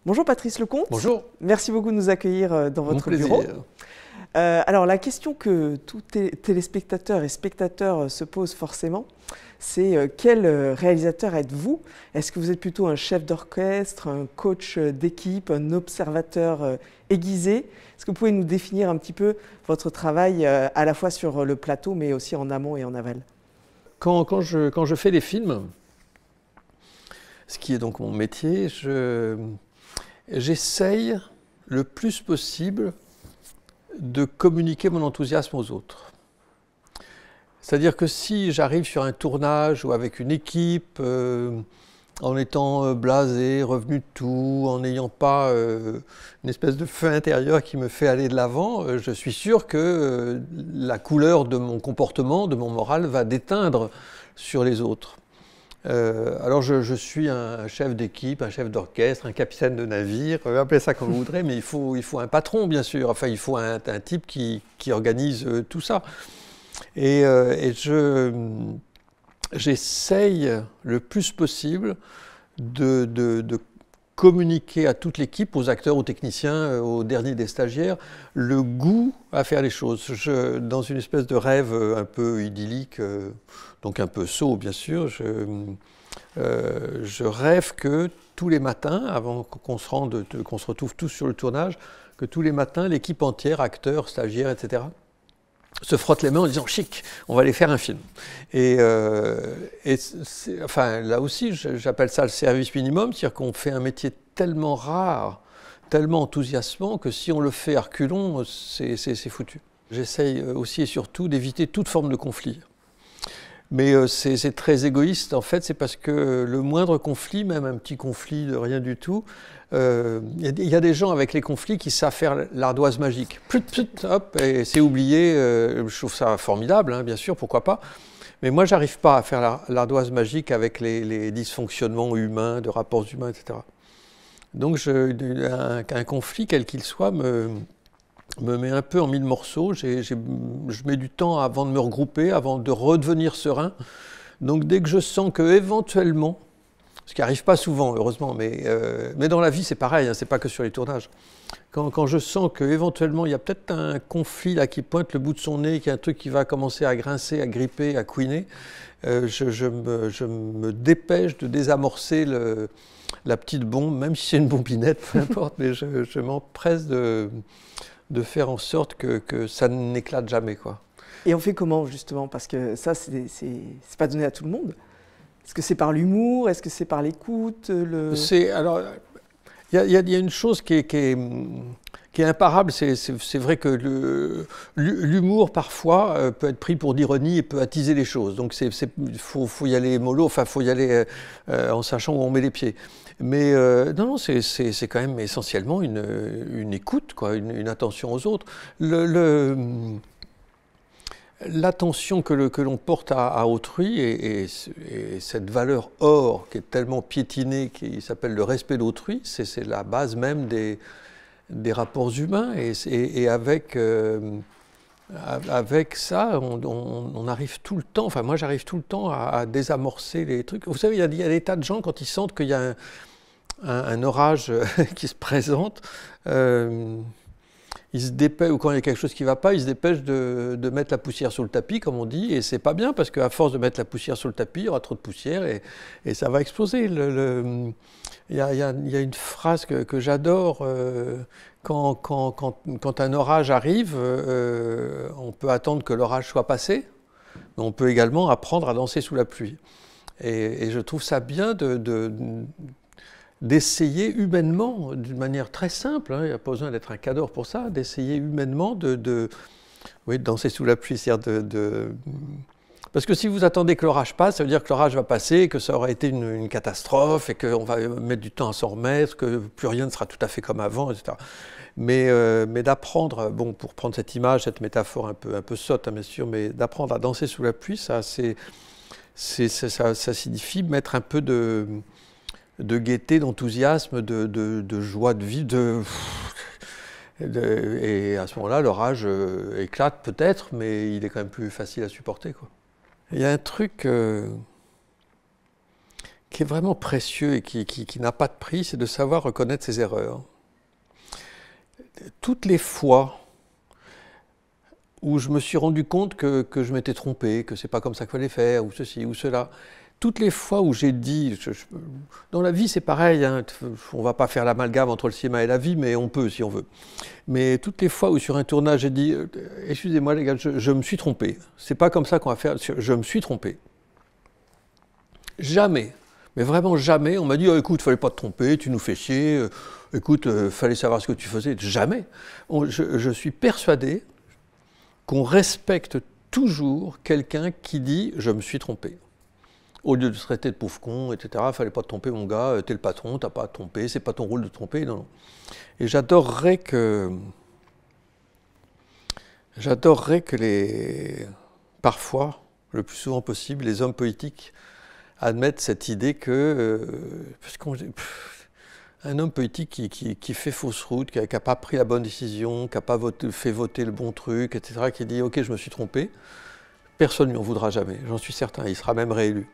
Bonjour Patrice Lecomte. Bonjour. Merci beaucoup de nous accueillir dans votre bureau. Alors la question que tous téléspectateurs et spectateurs se posent forcément, c'est quel réalisateur êtes-vous? Est-ce que vous êtes plutôt un chef d'orchestre, un coach d'équipe, un observateur aiguisé? Est-ce que vous pouvez nous définir un petit peu votre travail à la fois sur le plateau mais aussi en amont et en aval? Quand je fais des films, ce qui est donc mon métier, j'essaye le plus possible de communiquer mon enthousiasme aux autres. C'est-à-dire que si j'arrive sur un tournage ou avec une équipe, en étant blasé, revenu de tout, en n'ayant pas une espèce de feu intérieur qui me fait aller de l'avant, je suis sûr que la couleur de mon comportement, de mon moral, va déteindre sur les autres. Alors je suis un chef d'équipe, un chef d'orchestre, un capitaine de navire, appelez ça comme vous voudrez, mais il faut un patron bien sûr, enfin il faut un type qui organise tout ça. Et j'essaye le plus possible de communiquer à toute l'équipe, aux acteurs, aux techniciens, aux derniers des stagiaires, le goût à faire les choses. Dans une espèce de rêve un peu idyllique, donc un peu sot bien sûr, je rêve que tous les matins, avant qu'on se retrouve tous sur le tournage, que tous les matins, l'équipe entière, acteurs, stagiaires, etc., se frotte les mains en disant « chic, on va aller faire un film ». Enfin, là aussi, j'appelle ça le service minimum, c'est-à-dire qu'on fait un métier tellement rare, tellement enthousiasmant, que si on le fait à reculons, c'est foutu. J'essaye aussi et surtout d'éviter toute forme de conflit. Mais c'est très égoïste, en fait, c'est parce que le moindre conflit, même un petit conflit de rien du tout, il y a des gens avec les conflits qui savent faire l'ardoise magique. Plut, plut, hop, et c'est oublié. Je trouve ça formidable, hein, bien sûr, pourquoi pas. Mais moi, j'arrive pas à faire l'ardoise magique avec les dysfonctionnements humains, de rapports humains, etc. Donc, un conflit, quel qu'il soit, me met un peu en mille morceaux. Je mets du temps avant de me regrouper, avant de redevenir serein. Donc, dès que je sens que éventuellement, ce qui n'arrive pas souvent, heureusement, mais dans la vie, c'est pareil, hein, c'est pas que sur les tournages. Quand je sens qu'éventuellement, il y a peut-être un conflit là, qui pointe le bout de son nez, qu'il y a un truc qui va commencer à grincer, à gripper, à couiner, je me dépêche de désamorcer la petite bombe, même si c'est une bombinette, peu importe, mais je m'empresse de faire en sorte que ça n'éclate jamais, quoi. Et on fait comment justement? Parce que ça, c'est pas donné à tout le monde. Est-ce que c'est par l'humour? Est-ce que c'est par l'écoute? Alors, il y a une chose qui est imparable. C'est vrai que l'humour, parfois, peut être pris pour d'ironie et peut attiser les choses. Donc, il faut y aller mollo, enfin, il faut y aller en sachant où on met les pieds. Mais non, c'est quand même essentiellement une écoute, quoi, une attention aux autres. L'attention que l'on porte à autrui et cette valeur or qui est tellement piétinée, qui s'appelle le respect d'autrui, c'est la base même des rapports humains. Et avec ça, on arrive tout le temps, enfin moi j'arrive tout le temps à désamorcer les trucs. Vous savez, il y a des tas de gens, quand ils sentent qu'il y a un orage qui se présente, ils se dépêchent, ou quand il y a quelque chose qui ne va pas, ils se dépêchent de mettre la poussière sous le tapis, comme on dit, et c'est pas bien, parce qu'à force de mettre la poussière sous le tapis, il y aura trop de poussière, et ça va exploser. Il y a une phrase que j'adore, quand un orage arrive, on peut attendre que l'orage soit passé, mais on peut également apprendre à danser sous la pluie. Et je trouve ça bien d'essayer humainement, d'une manière très simple, hein, il n'y a pas besoin d'être un cador pour ça, d'essayer humainement de danser sous la pluie. Parce que si vous attendez que l'orage passe, ça veut dire que l'orage va passer, que ça aura été une catastrophe, et qu'on va mettre du temps à s'en remettre, que plus rien ne sera tout à fait comme avant, etc. Mais d'apprendre, bon, pour prendre cette image, cette métaphore un peu sotte, hein, bien sûr, mais d'apprendre à danser sous la pluie, ça signifie mettre un peu de gaieté, d'enthousiasme, de joie de vivre. Et à ce moment-là, l'orage éclate peut-être, mais il est quand même plus facile à supporter, quoi. Il y a un truc qui est vraiment précieux et qui n'a pas de prix, c'est de savoir reconnaître ses erreurs. Toutes les fois où je me suis rendu compte que je m'étais trompé, que c'est pas comme ça qu'il fallait faire, ou ceci, ou cela, toutes les fois où j'ai dit, dans la vie c'est pareil, hein, on va pas faire l'amalgame entre le cinéma et la vie, mais on peut si on veut. Mais toutes les fois où sur un tournage j'ai dit, excusez-moi les gars, je me suis trompé, c'est pas comme ça qu'on va faire, je me suis trompé. Jamais, mais vraiment jamais, on m'a dit, oh, écoute, fallait pas te tromper, tu nous fais chier, écoute, fallait savoir ce que tu faisais, jamais. Je suis persuadé qu'on respecte toujours quelqu'un qui dit, je me suis trompé. Au lieu de se traiter de pauvre con, etc., il fallait pas te tromper, mon gars, t'es le patron, t'as pas à te tromper, c'est pas ton rôle de te tromper, non, non. Et j'adorerais que parfois, le plus souvent possible, les hommes politiques admettent cette idée que, un homme politique qui fait fausse route, qui n'a pas pris la bonne décision, qui n'a pas fait voter le bon truc, etc., qui dit « Ok, je me suis trompé », personne ne lui en voudra jamais, j'en suis certain, il sera même réélu.